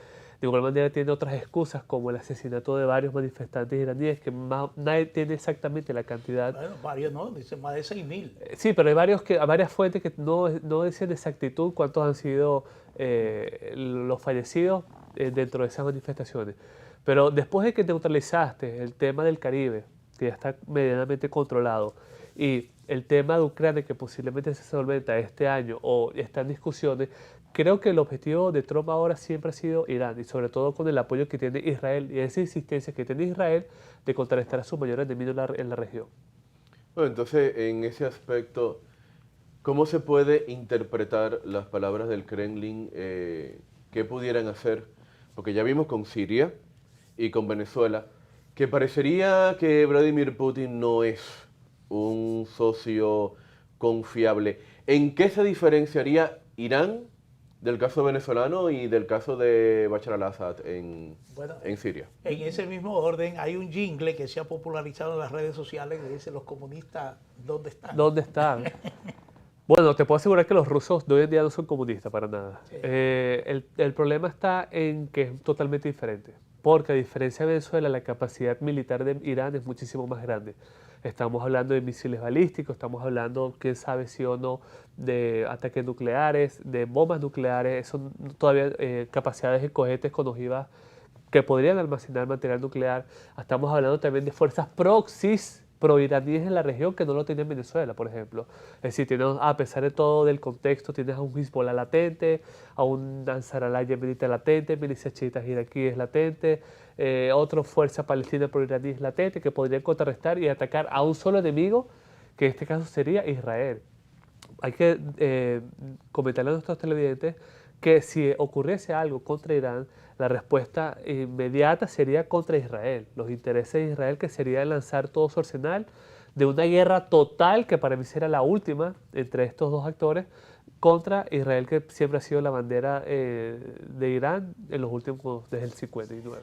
De igual manera tiene otras excusas, como el asesinato de varios manifestantes iraníes, que nadie tiene exactamente la cantidad. Bueno, varios no, dicen más de 6.000. Sí, pero hay varias fuentes que no dicen exactitud cuántos han sido los fallecidos dentro de esas manifestaciones. Pero después de que neutralizaste el tema del Caribe, que ya está medianamente controlado, y el tema de Ucrania, que posiblemente se solventa este año o está en discusiones, creo que el objetivo de Trump ahora siempre ha sido Irán, y sobre todo con el apoyo que tiene Israel y esa insistencia que tiene Israel de contrarrestar a su mayor enemigo en la región. Bueno, entonces, en ese aspecto, ¿cómo se puede interpretar las palabras del Kremlin? ¿Qué pudieran hacer? Porque ya vimos con Siria y con Venezuela, que parecería que Vladimir Putin no es un socio confiable. ¿En qué se diferenciaría Irán del caso venezolano y del caso de Bashar al-Assad en Siria? En ese mismo orden hay un jingle que se ha popularizado en las redes sociales que dice: los comunistas, ¿dónde están? ¿Dónde están? Bueno, te puedo asegurar que los rusos de hoy en día no son comunistas para nada. Sí. El problema está en que es totalmente diferente. Porque a diferencia de Venezuela, la capacidad militar de Irán es muchísimo más grande. Estamos hablando de misiles balísticos, estamos hablando, quién sabe si o no, de ataques nucleares, de bombas nucleares. Son todavía capacidades de cohetes con ojivas que podrían almacenar material nuclear. Estamos hablando también de fuerzas proxies pro-iraníes en la región que no lo tiene en Venezuela, por ejemplo. Es decir, tienes, a pesar de todo del contexto, tienes a un Hezbollah latente, a un Ansarallah yemenita latente, milicias chiitas iraquíes latente, otra fuerza palestina pro-iraníes latente que podrían contrarrestar y atacar a un solo enemigo, que en este caso sería Israel. hay que comentarle a nuestros televidentes que si ocurriese algo contra Irán, la respuesta inmediata sería contra Israel. Los intereses de Israel, que sería lanzar todo su arsenal de una guerra total, que para mí será la última entre estos dos actores, contra Israel, que siempre ha sido la bandera de Irán en los últimos, desde el 59.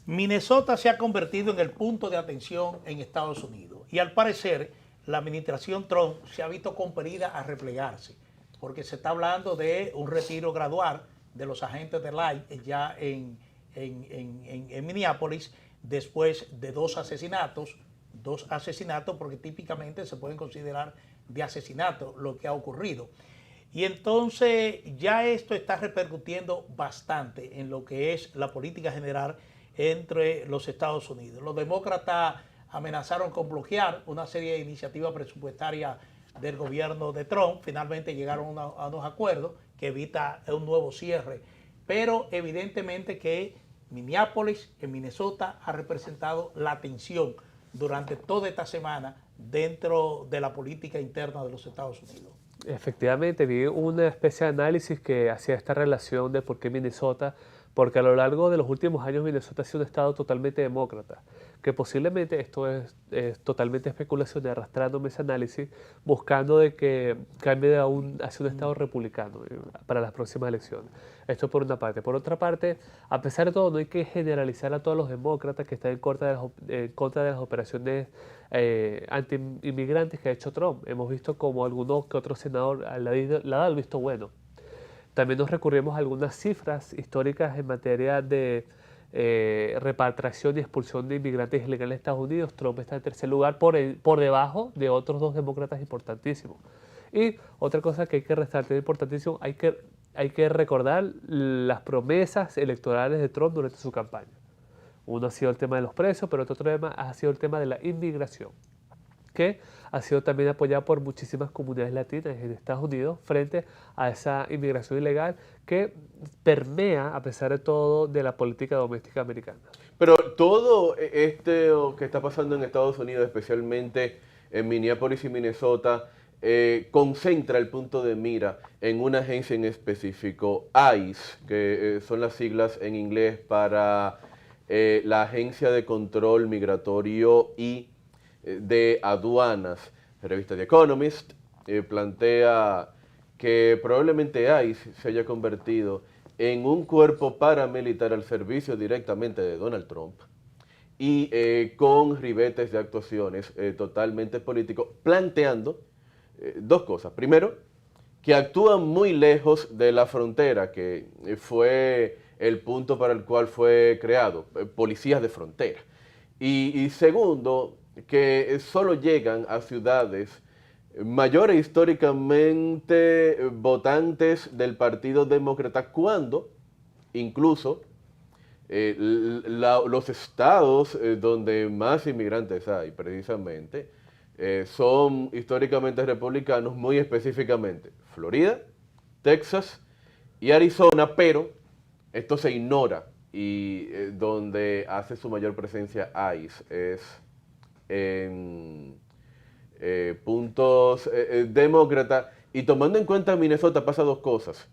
Minnesota se ha convertido en el punto de atención en Estados Unidos y al parecer la administración Trump se ha visto compelida a replegarse, porque se está hablando de un retiro gradual de los agentes del ICE ya en Minneapolis, después de dos asesinatos, porque típicamente se pueden considerar de asesinato lo que ha ocurrido. Y entonces ya esto está repercutiendo bastante en lo que es la política general entre los Estados Unidos. Los demócratas amenazaron con bloquear una serie de iniciativas presupuestarias del gobierno de Trump. Finalmente llegaron a unos acuerdos que evita un nuevo cierre. Pero evidentemente que Minneapolis, en Minnesota, ha representado la tensión durante toda esta semana dentro de la política interna de los Estados Unidos. Efectivamente, vi una especie de análisis que hacía esta relación de por qué Minnesota, porque a lo largo de los últimos años Minnesota ha sido un estado totalmente demócrata, que posiblemente esto es totalmente especulación, arrastrándome ese análisis, buscando de que cambie hacia un estado republicano para las próximas elecciones. Esto por una parte. Por otra parte, a pesar de todo, no hay que generalizar a todos los demócratas que están en contra de las operaciones anti-inmigrantes que ha hecho Trump. Hemos visto como alguno que otro senador le ha dado el visto bueno. También nos recurrimos a algunas cifras históricas en materia de repatriación y expulsión de inmigrantes ilegales de Estados Unidos. Trump está en tercer lugar por debajo de otros dos demócratas importantísimos. Y otra cosa que hay que resaltar importantísimo, hay que recordar las promesas electorales de Trump durante su campaña. Uno ha sido el tema de los precios, pero otro tema ha sido el tema de la inmigración, que ha sido también apoyada por muchísimas comunidades latinas en Estados Unidos frente a esa inmigración ilegal que permea, a pesar de todo, de la política doméstica americana. Pero todo esto que está pasando en Estados Unidos, especialmente en Minneapolis y Minnesota, concentra el punto de mira en una agencia en específico, ICE, que son las siglas en inglés para la Agencia de Control Migratorio y de Aduanas. La revista The Economist plantea que probablemente ICE se haya convertido en un cuerpo paramilitar al servicio directamente de Donald Trump y con ribetes de actuaciones totalmente políticos, planteando dos cosas. Primero, que actúan muy lejos de la frontera, que fue el punto para el cual fue creado, policías de frontera. Y segundo, que solo llegan a ciudades mayores históricamente votantes del Partido Demócrata, cuando incluso los estados donde más inmigrantes hay, precisamente, son históricamente republicanos, muy específicamente Florida, Texas y Arizona, pero esto se ignora y donde hace su mayor presencia ICE es en puntos demócratas. Y tomando en cuenta Minnesota pasa dos cosas.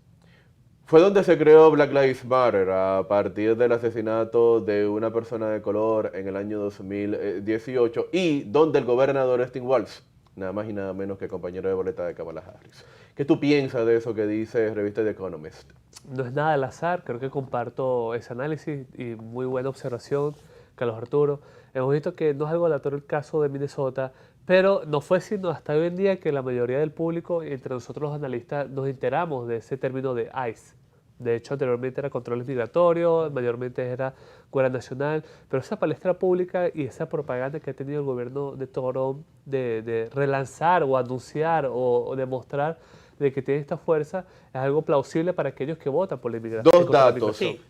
Fue donde se creó Black Lives Matter a partir del asesinato de una persona de color en el año 2018 y donde el gobernador Steve Walz, nada más y nada menos que compañero de boleta de Kamala Harris. ¿Qué tú piensas de eso que dice revista The Economist? No es nada al azar, creo que comparto ese análisis y muy buena observación, Carlos Arturo. Hemos visto que no es algo aleatorio el caso de Minnesota, pero no fue sino hasta hoy en día que la mayoría del público, entre nosotros los analistas, nos enteramos de ese término de ICE. De hecho, anteriormente era control migratorio, mayormente era Guardia Nacional, pero esa palestra pública y esa propaganda que ha tenido el gobierno de Trump de relanzar o anunciar o demostrar de que tiene esta fuerza es algo plausible para aquellos que votan por la inmigración.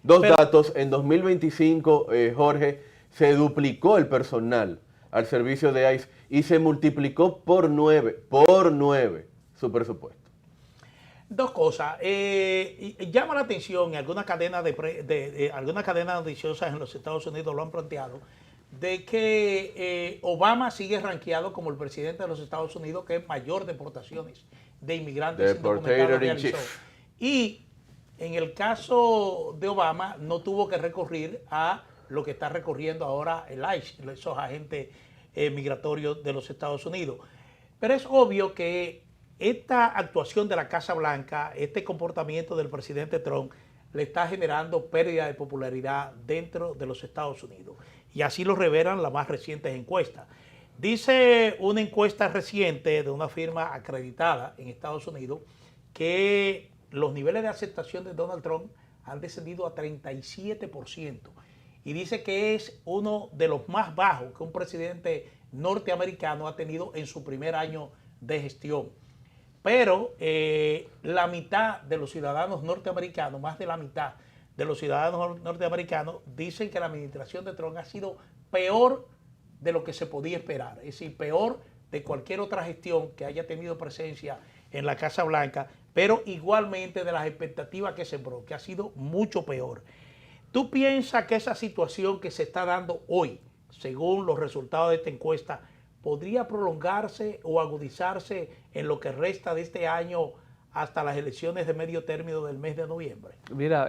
Dos datos. En 2025, Jorge, se duplicó el personal al servicio de ICE y se multiplicó por 9 su presupuesto. Dos cosas. Llama la atención, y algunas cadenas noticiosas en los Estados Unidos lo han planteado, de que Obama sigue rankeado como el presidente de los Estados Unidos que mayor deportaciones de inmigrantes indocumentados realizó. Y en el caso de Obama no tuvo que recurrir a lo que está recorriendo ahora el ICE, esos agentes migratorios de los Estados Unidos. Pero es obvio que esta actuación de la Casa Blanca, este comportamiento del presidente Trump, le está generando pérdida de popularidad dentro de los Estados Unidos. Y así lo revelan las más recientes encuestas. Dice una encuesta reciente de una firma acreditada en Estados Unidos que los niveles de aceptación de Donald Trump han descendido a 37%. Y dice que es uno de los más bajos que un presidente norteamericano ha tenido en su primer año de gestión. Pero la mitad de los ciudadanos norteamericanos, más de la mitad de los ciudadanos norteamericanos, dicen que la administración de Trump ha sido peor de lo que se podía esperar. Es decir, peor de cualquier otra gestión que haya tenido presencia en la Casa Blanca, pero igualmente de las expectativas que sembró, que ha sido mucho peor. ¿Tú piensas que esa situación que se está dando hoy, según los resultados de esta encuesta, podría prolongarse o agudizarse en lo que resta de este año hasta las elecciones de medio término del mes de noviembre? Mira,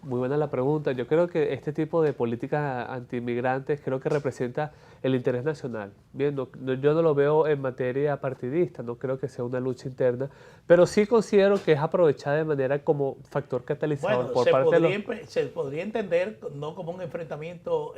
muy buena la pregunta. Yo creo que este tipo de políticas antiinmigrantes creo que representa el interés nacional. Bien, yo no lo veo en materia partidista, no creo que sea una lucha interna, pero sí considero que es aprovechada de manera como factor catalizador por parte de los... Se podría entender no como un enfrentamiento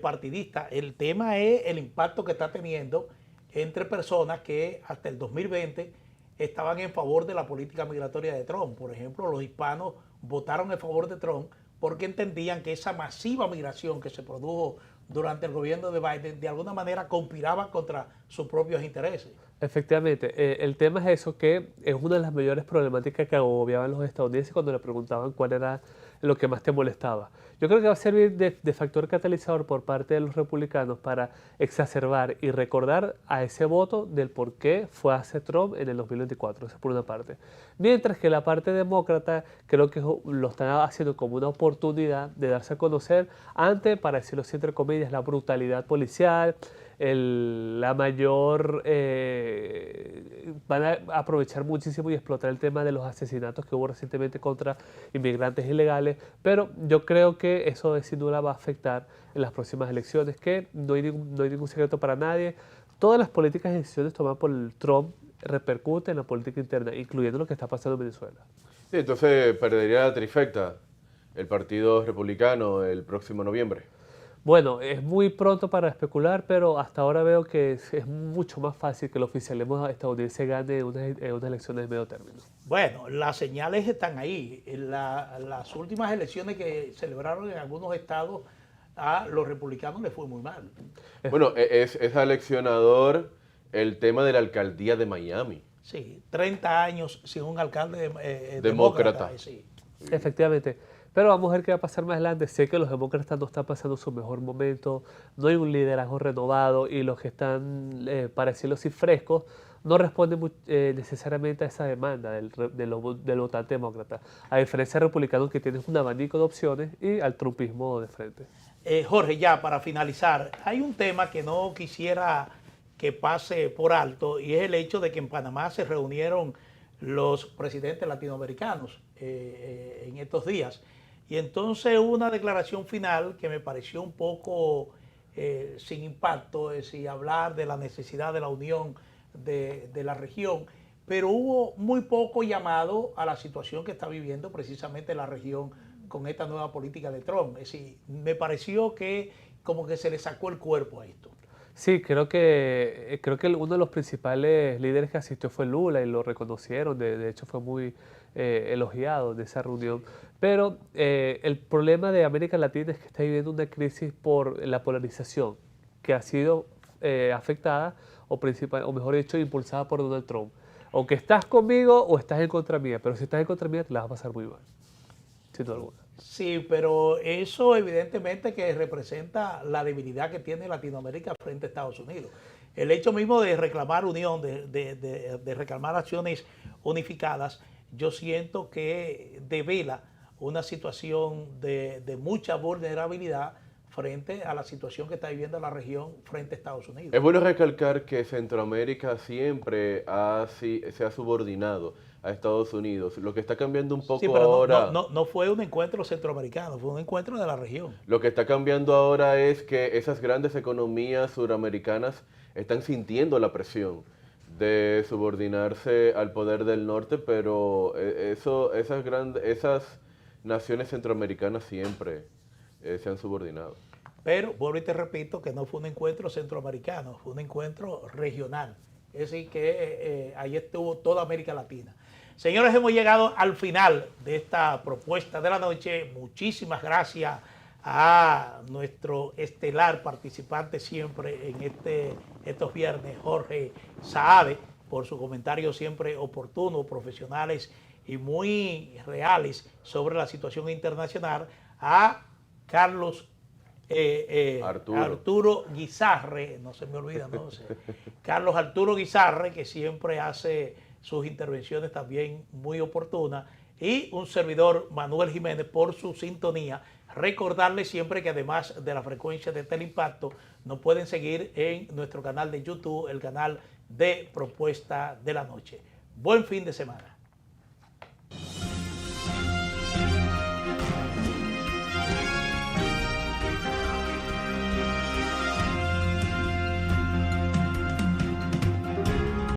partidista. El tema es el impacto que está teniendo entre personas que hasta el 2020 estaban en favor de la política migratoria de Trump. Por ejemplo, los hispanos votaron en favor de Trump porque entendían que esa masiva migración que se produjo durante el gobierno de Biden de alguna manera conspiraba contra sus propios intereses. Efectivamente, el tema es eso, que es una de las mayores problemáticas que agobiaban los estadounidenses cuando le preguntaban cuál era lo que más te molestaba. Yo creo que va a servir de factor catalizador por parte de los republicanos para exacerbar y recordar a ese voto del por qué fue hacia Trump en el 2024, eso por una parte. Mientras que la parte demócrata creo que lo están haciendo como una oportunidad de darse a conocer ante, para decirlo así entre comillas, la brutalidad policial, la mayor... van a aprovechar muchísimo y explotar el tema de los asesinatos que hubo recientemente contra inmigrantes ilegales, pero yo creo que eso sin duda va a afectar en las próximas elecciones, que no hay ningún secreto para nadie. Todas las políticas y decisiones tomadas por el Trump repercuten en la política interna, incluyendo lo que está pasando en Venezuela. Sí, entonces perdería la trifecta el Partido Republicano el próximo noviembre. Bueno, es muy pronto para especular, pero hasta ahora veo que es mucho más fácil que el oficialismo estadounidense gane unas elecciones de medio término. Bueno, las señales están ahí. En las últimas elecciones que celebraron en algunos estados, a los republicanos les fue muy mal. Bueno, es aleccionador el tema de la alcaldía de Miami. Sí, 30 años sin un alcalde demócrata. Sí. Efectivamente. Pero vamos a ver qué va a pasar más adelante. Sé que los demócratas no están pasando su mejor momento, no hay un liderazgo renovado y los que están, para decirlo así, frescos, no responden necesariamente a esa demanda del votante demócrata. A diferencia de republicanos que tienen un abanico de opciones y al trumpismo de frente. Jorge, ya para finalizar, hay un tema que no quisiera que pase por alto y es el hecho de que en Panamá se reunieron los presidentes latinoamericanos en estos días. Y entonces hubo una declaración final que me pareció un poco sin impacto, es decir, hablar de la necesidad de la unión de la región, pero hubo muy poco llamado a la situación que está viviendo precisamente la región con esta nueva política de Trump. Es decir, me pareció que como que se le sacó el cuerpo a esto. Sí, creo que uno de los principales líderes que asistió fue Lula y lo reconocieron, de hecho fue muy elogiado de esa reunión. Pero el problema de América Latina es que está viviendo una crisis por la polarización que ha sido afectada o mejor dicho, impulsada por Donald Trump. O que estás conmigo o estás en contra mía, pero si estás en contra mía te la vas a pasar muy mal, sin duda alguna. Sí, pero eso evidentemente que representa la debilidad que tiene Latinoamérica frente a Estados Unidos. El hecho mismo de reclamar unión, de reclamar acciones unificadas, yo siento que devela una situación de mucha vulnerabilidad frente a la situación que está viviendo la región frente a Estados Unidos. Es bueno recalcar que Centroamérica siempre se ha subordinado a Estados Unidos. Lo que está cambiando un poco sí, pero ahora... No fue un encuentro centroamericano, fue un encuentro de la región. Lo que está cambiando ahora es que esas grandes economías suramericanas están sintiendo la presión de subordinarse al poder del norte, pero esas naciones centroamericanas siempre se han subordinado. Pero vuelvo y te repito que no fue un encuentro centroamericano, fue un encuentro regional. Es decir, que ahí estuvo toda América Latina. Señores, hemos llegado al final de esta propuesta de la noche. Muchísimas gracias a nuestro estelar participante siempre en estos viernes, Jorge Saade, por sus comentarios siempre oportunos, profesionales y muy reales sobre la situación internacional. A Carlos Arturo Guizarre, no se me olvida, no sé. Carlos Arturo Guizarre, que siempre hace sus intervenciones también muy oportunas, y un servidor, Manuel Jiménez, por su sintonía. Recordarles siempre que además de la frecuencia de Teleimpacto, nos pueden seguir en nuestro canal de YouTube, el canal de Propuesta de la Noche. Buen fin de semana.